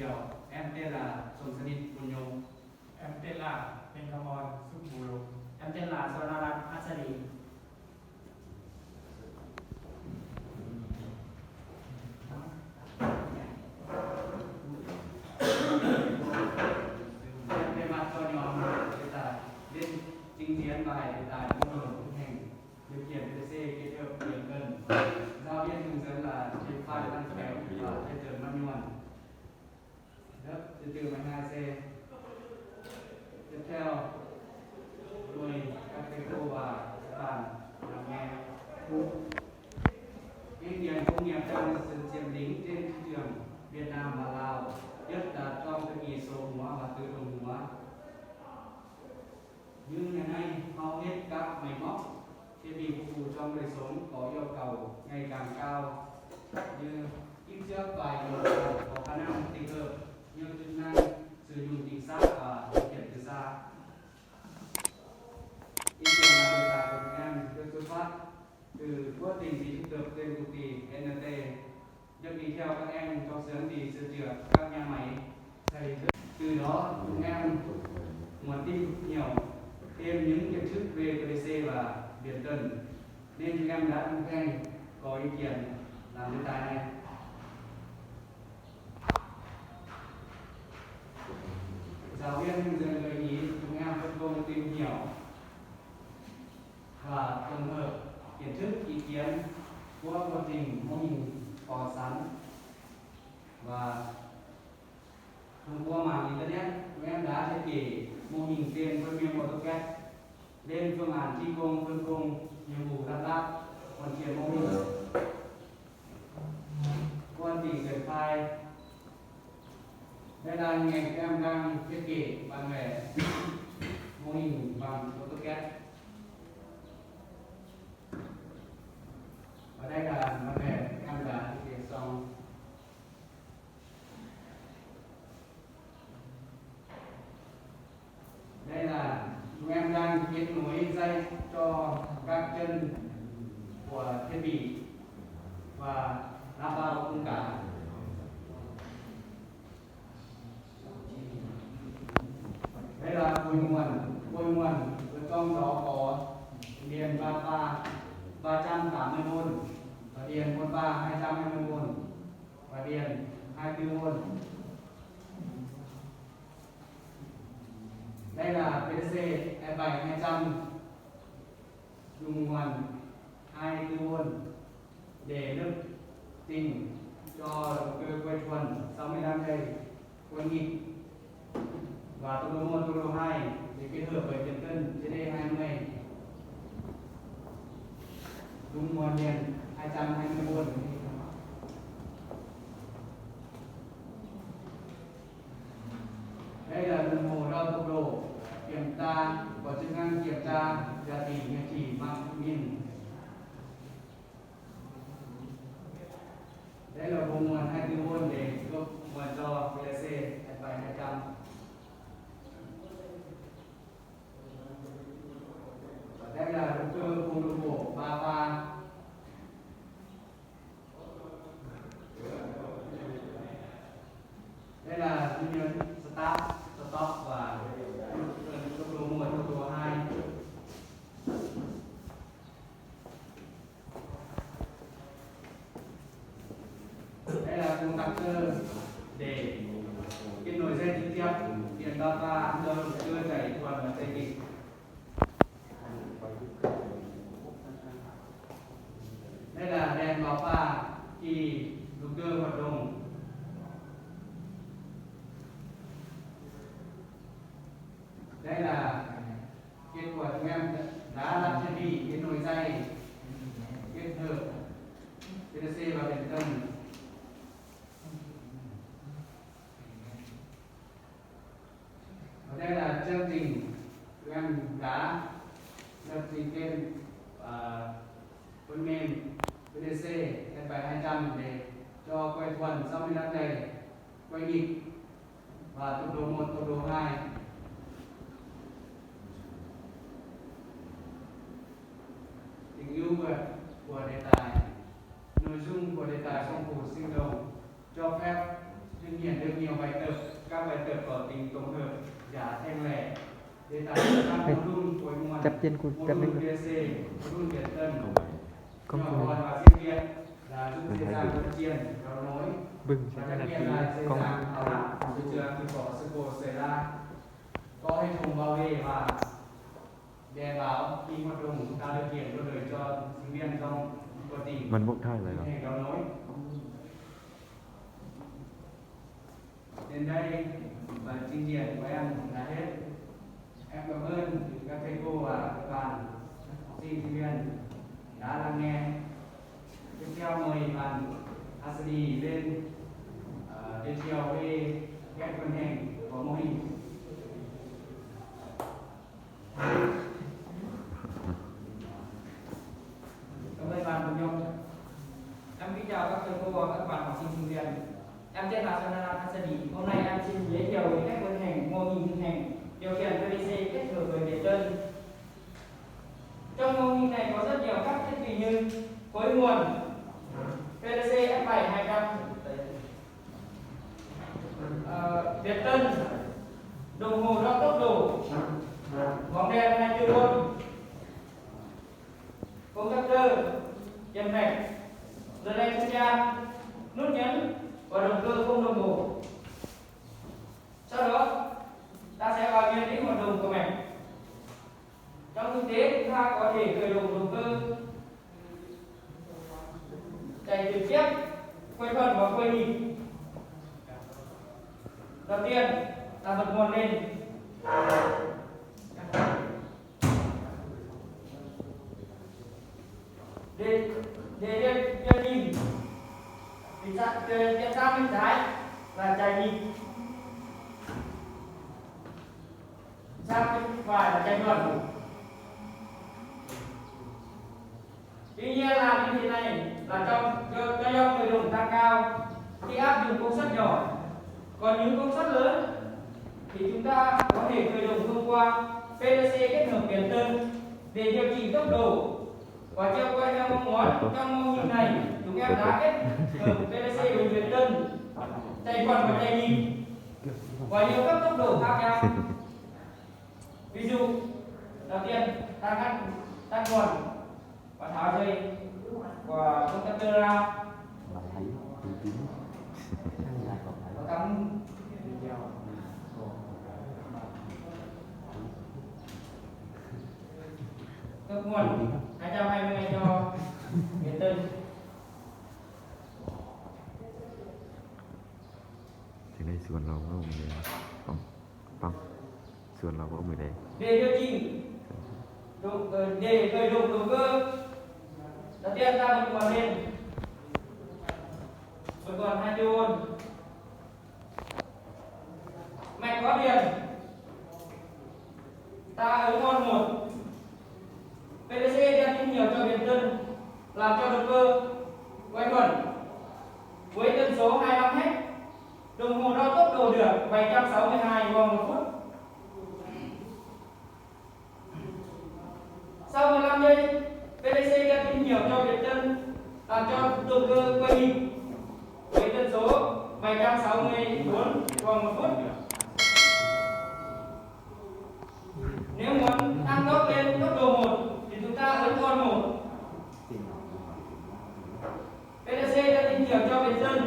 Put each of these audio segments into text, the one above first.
thiệu. Em tên là Sùng Sân Bùn Nhung. Em tên là Đinh Kham On Súc Bù Lục. Em tên là Sonarat Asari. Em thay mặt cho nhóm đề tài lên trình diễn bài đề tài mô hình thực hành điều khiển VTC kết hợp điểm cần. Giáo viên hướng dẫn là trên file đăng kéo và thay trường manual. Lớp từ từ 12C. Tiếp theo, mời các thầy cô và các bạn lắng nghe. Kinh nghiệm công nghiệp trong sự chiếm lĩnh trên thị trường Việt Nam và Lào, nhất là trong thời kỳ số hóa và tự động hóa. Như ngày nay, hầu hết các máy móc thiết bị phục vụ trong đời sống có yêu cầu ngày càng cao, như in trước vài điều có khả năng tích hợp nhiều chức năng sử dụng chính xác và điều khiển từ xa. Ý tưởng là đề tài của chúng em được xuất phát từ quá trình đi thực tập trên công ty NT, được đi theo các em trong xưởng đi sửa chữa các nhà máy thầy thức. Từ đó chúng em muốn tìm hiểu thêm những kiến thức về PDC và điện cần, nên chúng em đã đồng hành có ý kiến làm đề tài này. Giáo viên hướng dẫn gợi ý chúng em phân công tìm hiểu và tổng hợp kiến thức ý kiến của quá trình mô hình có sẵn, và thông qua mạng internet chúng em đã thiết kế mô hình trên phần mềm AutoCAD, lên phương án thi công phân công nhiệm vụ lắp ráp hoàn thiện mô hình. Quá trình triển khai, đây là hình ảnh em đang thiết kế bản vẽ mô hình bằng AutoCAD. Và đây là bản vẽ em đã thiết kế xong. Đây là chúng em đang kết nối dây cho các chân của thiết bị và lắp vào khung cả. Đây là cội nguồn ở trong đó có điện 380V và điện 220V và điện 24V. Đây là PDC F7200 dùng nguồn 24V để lực tình cho động cơ quay chuồn 65 giây quay nhịp, và tốc độ 1, tốc độ 2 để kết hợp với điện cân CD20 dùng nguồn điện 220V. Đây là đồng hồ đo tốc độ kiểm tra, có chức năng kiểm tra giá trị địa chỉ mạng pin. Đây là bộ nguồn 24V để cấp nguồn cho PDC F7200. Đây là động cơ cùng đồng bộ 3 pha. Đây là dây nhấn start, stop và tốc độ 1, tốc độ 2. Đây là contactor để kết nối dây trực tiếp điện data cho động cơ chạy thuần và chạy kịch. Đây là đèn báo pha khi động cơ hoạt động. Đây là kết quả chúng em đã lắp thiết bị kết nối dây kết hợp PDC và điện cần. Và đây là chương trình chúng em đã lập trình trên phần mềm PDC F7200 để cho quay thuần 65 giây quay nhịp và tốc độ 1, tốc độ 2. Tính ưu của đề tài, nội dung của đề tài phong phú sinh động, cho phép thực hiện được nhiều bài tập เกิดก่อติงตรงhợp giả thanh lẻ để tạo ra module cuối nguồn Chập trên của chập lên module BSC module Việt Tân Không nhỏ phải. còn và sinh viên là giúp dễ dàng vận chuyển kéo nối bừng và sẽ đặc là biệt tí là dễ con dàng tháo lắp sửa chữa khi có sự cố xảy ra có hệ thống bảo vệ và đèn báo khi hoạt động tạo điều kiện thuận lợi cho sinh viên trong quá trình มันบกท่ายเลยเหรอ hệ kéo nối đến đây và trình diễn của em là hết. Em cảm ơn các thầy cô và các bạn học sinh sinh viên đã lắng nghe. Tiếp theo mời bạn Asadi lên giới thiệu về ghép vận hành của mô hình. Cảm ơn bạn Hồng Nhung. Em kính chào các thầy cô và các bạn học sinh sinh viên. Em tên là Sonara Hasadi. Hôm nay em xin giới thiệu về cách vận hành mô hình hình thành điều khiển PDC kết hợp với điện đơn. Trong mô hình này có rất nhiều các thiết bị như khối nguồn PDC F7 200, điện tân, đồng hồ đo tốc độ, bóng đèn 24V, công tắc cơ, chân mạch, relay không gian, nút nhấn và động cơ không đồng hồ. Sau đó ta sẽ vào nhận định hoạt động của mạch. Trong thực tế chúng ta có thể khởi động động cơ chạy trực tiếp, quay thuần và quay nhịp. Đầu tiên ta bật nguồn lên. Để điều chỉnh thì chuyển sang bên trái là chạy nhịp, sang bên phải là chạy thuần. Tuy nhiên là như thế này là cho dòng khởi động tăng cao khi áp dụng công suất nhỏ, còn những công suất lớn thì chúng ta có thể khởi động thông qua PDC kết hợp điện tân để điều chỉnh tốc độ và chiều quay theo mong muốn. Trong mô hình này chúng em đã kết hợp PDC với điện tân, chạy thuần và chạy nhịp và nhiều cấp tốc độ khác nhau. Ví dụ đầu tiên ta ngắt nguồn và tháo dây của công tắc cơ ra và cắm cấp nguồn 220 cho điện tân. thì đây ส่วนเราก็มือแดงปังส่วนเราก็มือแดง Để điều chỉnh để khởi động động cơ, đầu tiên ta bật nguồn lên, bật nguồn 2kV, mạch có điện, ta ấn on 1, PDC đem tín hiệu cho điện tân làm cho động cơ quay thuần với tần số 25 Hz. Đồng hồ đo tốc độ được 762 vòng một phút. Sau 15 giây, PDC đem tín hiệu cho điện tân làm cho động cơ quay nhịp với tần số 764 vòng một phút. Nếu muốn tăng tốc lên tốc độ 1 thì chúng ta ấn on 1. PDC đem tín hiệu cho điện tân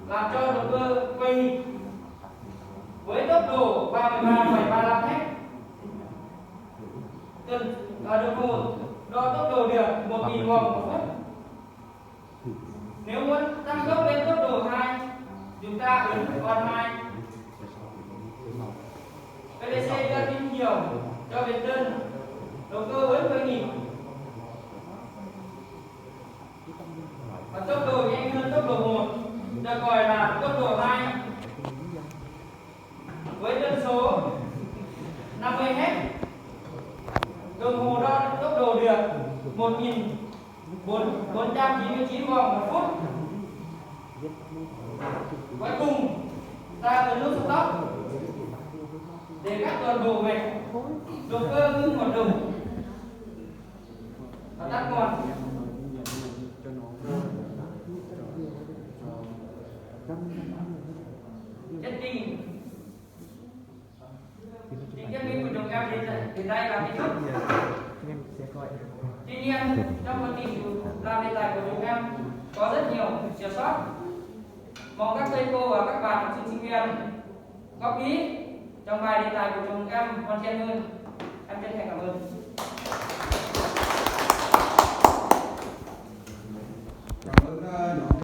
làm cho động cơ quay nhịp với tốc độ 33,35 Hz. Đồng hồ đo tốc độ được 1000 vòng một phút. Nếu muốn tăng tốc lên tốc độ 2, chúng ta ấn on 2. PDC đưa tín hiệu cho điện tân, động cơ vẫn quay nhịp và tốc độ nhanh hơn tốc độ 1 được gọi là tốc độ 2 với tần số 50 Hz. Đồng hồ đo tốc độ được 1499 vòng một phút. Cuối cùng ta ấn nút stop để cắt toàn bộ mạch, động cơ ngưng hoạt động và tắt nguồn. Chất tinh đến đây là kết thúc. Tuy nhiên trong quá trình làm đề tài của chúng em có rất nhiều sửa sót. Mong các thầy cô và các bạn học sinh sinh viên góp ý trong bài đề tài của chúng em hoàn thiện hơn. Em chân thành cảm ơn.